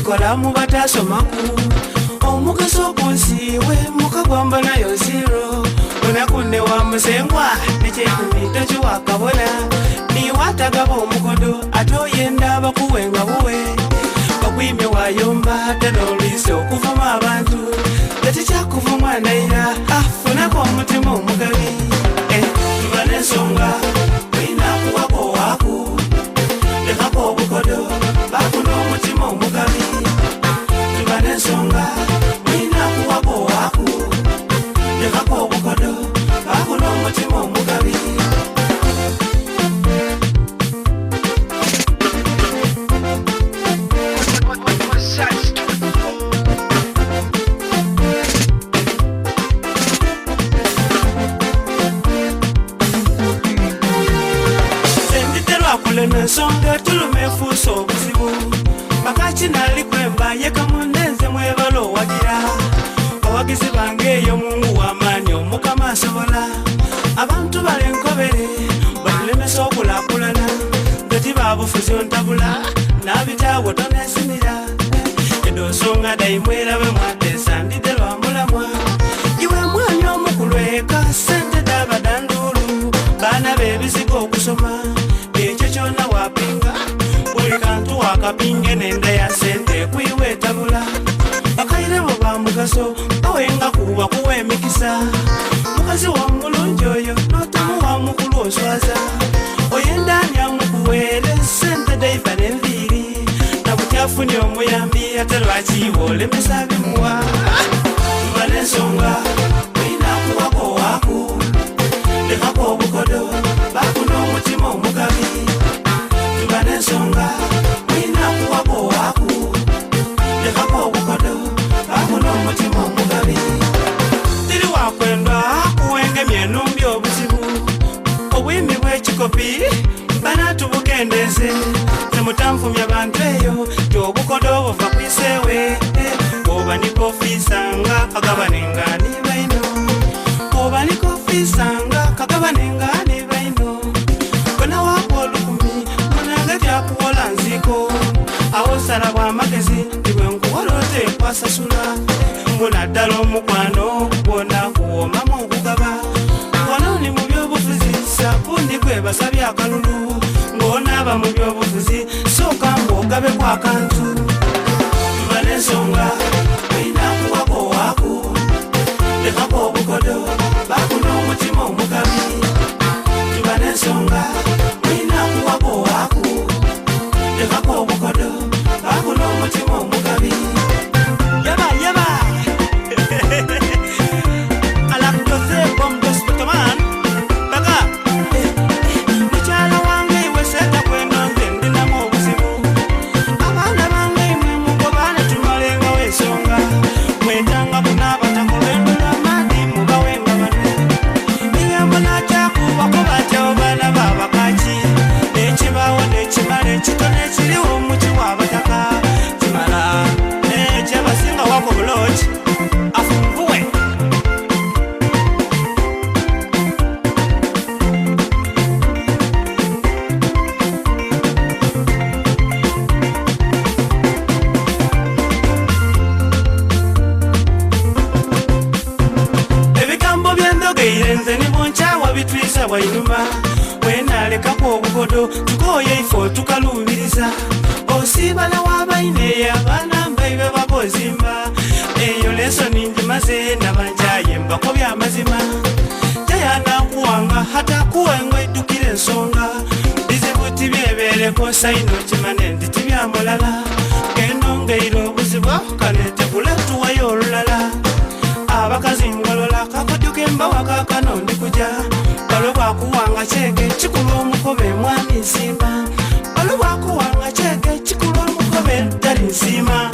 kikola mu batasomaku omugaso kunsiwe mukagomba nayo zero onakunde wa musengwa nekyekumi tokiwakabona niwatagaba omukodo atoyenda bakuwenga buwe bakwimye wayomba tenolise okuvuma abantu tekikyakuvumwa naira afunako omutima omugabi tuba n'ensonga olina kuwako waku lekako obukodo bakuna omutima omugabi tuba n'ensonga olina kuwako waku lekako obukodo bakuna omutima omugabi Songa tulumefuso obuzibu bakaki nali kwemba yekamunenze mwebalo wagira abagizi bange eyo mungu w'amaanyi omukama asobola abantu balenkobere batulemesa okulakulana ngati babufuzi ontabula n'abitaawo tonesimira edo nsonga dayimwera bwe mwatesa ndidde lwa mulamwa iwe mwanya omukulu eka sente dabadandulu baana b'ebizigo okusoma ekyo kyonna wapinga buli kantu wakapinge nenda ya sente kwiwe tabula bakayire bo ba mugaso bawenga kuba kuwa emikisa mukazi wa mulungi oyo notamuwa mukulu oswaza oyendani amukuwere sente daiva n'enviiri nabutyafunye omuyambi ate lwakiiwa olemesa bimuwa tuba n'ensonga olina kuwako waku lekako obukodo bakuna omutima omugabi tuba n'ensonga olina kuwako waku lekako obukodo bakuna omutima omugabi tiri wakwendwa kuwengemya enumbi obuzibu obwimi bw'ekikopi banatubugendeze temutanfumya abantu eyo tyobukodo buva kwisewe oba nikofisanga kagabanengani baino oba nikofisanga kagabanengani baino kona wako olukumi munange byakuwola nziko awo sala bw'amagezi tibwe nkuwolote kwasasula munaddala omukwano gwona kuwomamu okugaba wanooni mu byobufuzi sapundi gwe basabye akalulu ng'onaaba mu byobufuzi sooka ng'ogabeko akantu tuba n'ensonga olina kuwako waku lekako obukodo bakuna omutima omugabi tuba n'ensonga olina kuwako waku lekako obukodo bakuna omutima omugabi yaba yaba alakutose bomdospotoman baga mukyala wange iwe seta kweno nze ndinamu obuzibu abaana bange imwe mugobane tumalengawo ensonga mwetanga kunaabatakulendula maadi mubawenga banwe bigambo nakyakubako batyawo baana babakaki ekibaawo nekimala ekitono ekiriwo mukiwa abataka kimala ekyabasinga wako buloki afunvuwe ebigambo byendogeire nze nibonkyawa bitwisa bwainuma wenalekako obukodo tukoye ifo tukalubiriza osiibala w'abaine abaana mbaibe bakozimba eyo lesoni ngimaze nabanjaye mbako byamazima teyanakuwanga hata kuwenga eddukira ensonga bizibu tibyebeereko sayino kimane ndi tibyamulala kendongeire obuzibu kanetegula tuwayo olulala abakazi ngolola kakodyoke mbawa kakano ndikuja balo bwakuwanga kyeke kikula omukobe mwami nsimba balo bwakuwanga kyeke kikula omukobe tali nsima